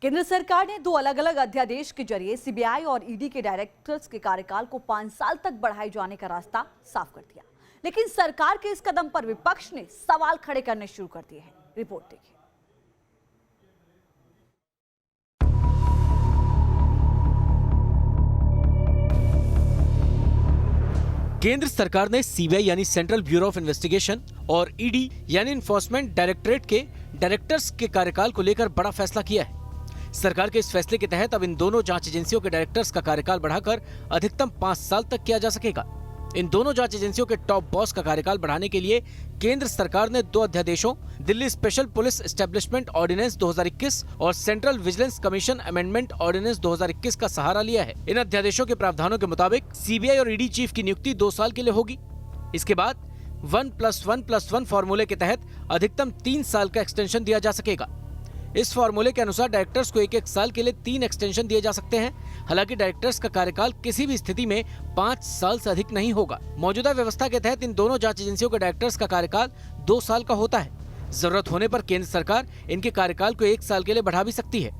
केंद्र सरकार ने दो अलग अलग अध्यादेश के जरिए सीबीआई और ईडी के डायरेक्टर्स के कार्यकाल को 5 साल तक बढ़ाए जाने का रास्ता साफ कर दिया। लेकिन सरकार के इस कदम पर विपक्ष ने सवाल खड़े करने शुरू कर दिए हैं। रिपोर्ट देखिए। केंद्र सरकार ने सीबीआई यानी सेंट्रल ब्यूरो ऑफ इन्वेस्टिगेशन और ईडी यानी इन्फोर्समेंट डायरेक्टरेट के डायरेक्टर्स के कार्यकाल को लेकर बड़ा फैसला किया है। सरकार के इस फैसले के तहत अब इन दोनों जांच एजेंसियों के डायरेक्टर्स का कार्यकाल बढ़ाकर अधिकतम 5 साल तक किया जा सकेगा। इन दोनों जांच एजेंसियों के टॉप बॉस का कार्यकाल बढ़ाने के लिए केंद्र सरकार ने 2 अध्यादेशों Delhi special police establishment ordinance 2021 और central vigilance commission amendment ordinance 2021 का सहारा लिया है। इन अध्यादेशों के प्रावधानों के मुताबिक सीबीआई और ईडी चीफ की नियुक्ति 2 साल के लिए होगी। इसके बाद 1+1+1 फॉर्मूले के तहत अधिकतम 3 साल का एक्सटेंशन दिया जा सकेगा। इस फॉर्मूले के अनुसार डायरेक्टर्स को 1-1 साल के लिए 3 एक्सटेंशन दिए जा सकते हैं। हालांकि डायरेक्टर्स का कार्यकाल किसी भी स्थिति में 5 साल से अधिक नहीं होगा। मौजूदा व्यवस्था के तहत इन दोनों जांच एजेंसियों के डायरेक्टर्स का कार्यकाल 2 साल का होता है। जरूरत होने पर केंद्र सरकार इनके कार्यकाल को 1 साल के लिए बढ़ा भी सकती है।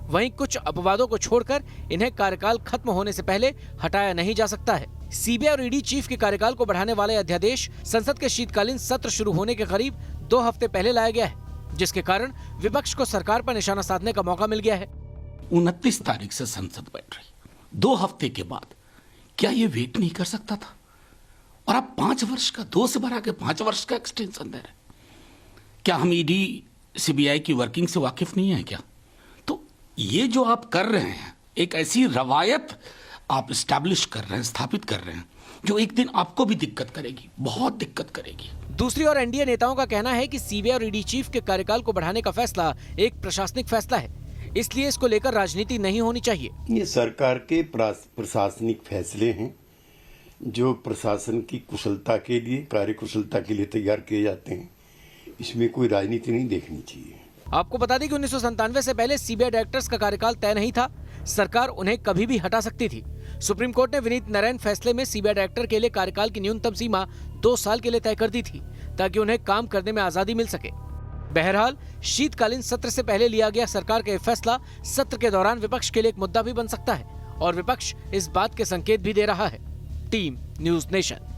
वहीं कुछ अपवादों को छोड़कर इन्हें कार्यकाल खत्म होने से पहले हटाया नहीं जा सकता है। सीबीआई और ईडी चीफ के कार्यकाल को बढ़ाने वाले अध्यादेश संसद के शीतकालीन सत्र शुरू होने के करीब 2 हफ्ते पहले लाया गया है, जिसके कारण विपक्ष को सरकार पर निशाना साधने का मौका मिल गया है। 29 तारीख से संसद बैठ रही, 2 हफ्ते के बाद क्या ये वेट नहीं कर सकता था? और आप 5 वर्ष का 2 से बढ़ा के 5 वर्ष का एक्सटेंशन दे रहे हैं। क्या हम ईडी सीबीआई की वर्किंग से वाकिफ नहीं है क्या? तो ये जो आप कर रहे हैं, एक ऐसी रवायत आप स्टैब्लिश कर रहे हैं, स्थापित कर रहे हैं, जो एक दिन आपको भी दिक्कत करेगी, बहुत दिक्कत करेगी। दूसरी ओर एनडीए नेताओं का कहना है कि सीबीआई और ईडी चीफ के कार्यकाल को बढ़ाने का फैसला एक प्रशासनिक फैसला है, इसलिए इसको लेकर राजनीति नहीं होनी चाहिए। ये सरकार के प्रशासनिक फैसले हैं जो प्रशासन की कुशलता के लिए, कार्यकुशलता के लिए तैयार किए जाते हैं। इसमें कोई राजनीति नहीं देखनी चाहिए। आपको बता दें कि 1997 से पहले सीबीआई डायरेक्टर्स का कार्यकाल तय नहीं था। सरकार उन्हें कभी भी हटा सकती थी। सुप्रीम कोर्ट ने विनीत नारायण फैसले में सीबीआई डायरेक्टर के लिए कार्यकाल की न्यूनतम सीमा 2 साल के लिए तय कर दी थी, ताकि उन्हें काम करने में आजादी मिल सके। बहरहाल शीतकालीन सत्र से पहले लिया गया सरकार का फैसला सत्र के दौरान विपक्ष के लिए एक मुद्दा भी बन सकता है, और विपक्ष इस बात के संकेत भी दे रहा है। Team news nation.